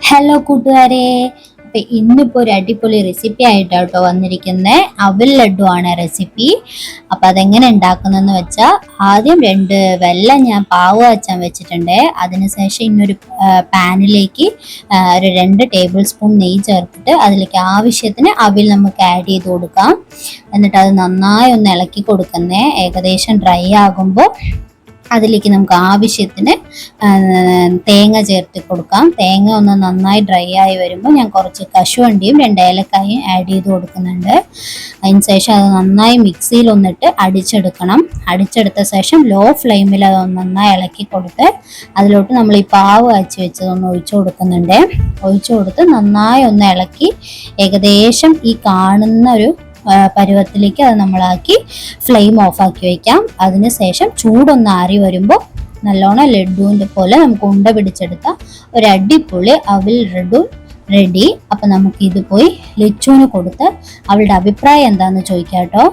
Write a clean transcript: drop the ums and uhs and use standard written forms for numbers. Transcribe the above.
Hello കൂട്ടുകാരെ, അപ്പൊ ഇന്നിപ്പോ ഒരു അടിപൊളി റെസിപ്പി ആയിട്ടാട്ടോ വന്നിരിക്കുന്നത്. അവൽ ലഡു ആണ് റെസിപ്പി. അപ്പൊ അതെങ്ങനെ ഉണ്ടാക്കുന്നതെന്ന് വെച്ചാൽ, ആദ്യം രണ്ട് വെള്ളം ഞാൻ പാവ് കാച്ചാൻ വെച്ചിട്ടുണ്ട്. അതിനുശേഷം ഇന്നൊരു പാനിലേക്ക് ഒരു 2 ടേബിൾ സ്പൂൺ നെയ്യ് ചേർത്തിട്ട് അതിലേക്ക് ആവശ്യത്തിന് അവിൽ നമുക്ക് ആഡ് ചെയ്ത് കൊടുക്കാം. എന്നിട്ട് അത് നന്നായി ഒന്ന് ഇളക്കി കൊടുക്കുന്നേ. ഏകദേശം ഡ്രൈ ആകുമ്പോൾ അതിലേക്ക് നമുക്ക് ആവശ്യത്തിന് തേങ്ങ ചേർത്ത് കൊടുക്കാം. തേങ്ങ ഒന്ന് നന്നായി ഡ്രൈ ആയി വരുമ്പോൾ ഞാൻ കുറച്ച് കശുവണ്ടിയും 2 ഏലക്കായും ആഡ് ചെയ്ത് കൊടുക്കുന്നുണ്ട്. അതിനുശേഷം അത് നന്നായി മിക്സിയിൽ ഒന്നിട്ട് അടിച്ചെടുക്കണം. അടിച്ചെടുത്ത ശേഷം ലോ ഫ്ലെയിമിൽ അത് നന്നായി ഇളക്കി കൊടുത്ത് അതിലോട്ട് നമ്മൾ ഈ പാവ് കാച്ചി വെച്ചതൊന്ന് ഒഴിച്ചു കൊടുക്കുന്നുണ്ട്. ഒഴിച്ചു കൊടുത്ത് നന്നായി ഒന്ന് ഇളക്കി ഏകദേശം ഈ കാണുന്ന ഒരു പരുവത്തിലേക്ക് അത് നമ്മളാക്കി ഫ്ലെയിം ഓഫാക്കി വയ്ക്കാം. അതിനുശേഷം ചൂടൊന്ന് ആറി വരുമ്പോൾ നല്ലോണം ലഡുവിൻ്റെ പോലെ നമുക്ക് ഉണ്ട പിടിച്ചെടുത്ത ഒരു അടിപൊളി അവിൽ ലഡു റെഡി. അപ്പം നമുക്ക് ഇത് പോയി ലിച്ചുവിന് കൊടുത്ത് അവളുടെ അഭിപ്രായം എന്താണെന്ന് ചോദിക്കാം കേട്ടോ.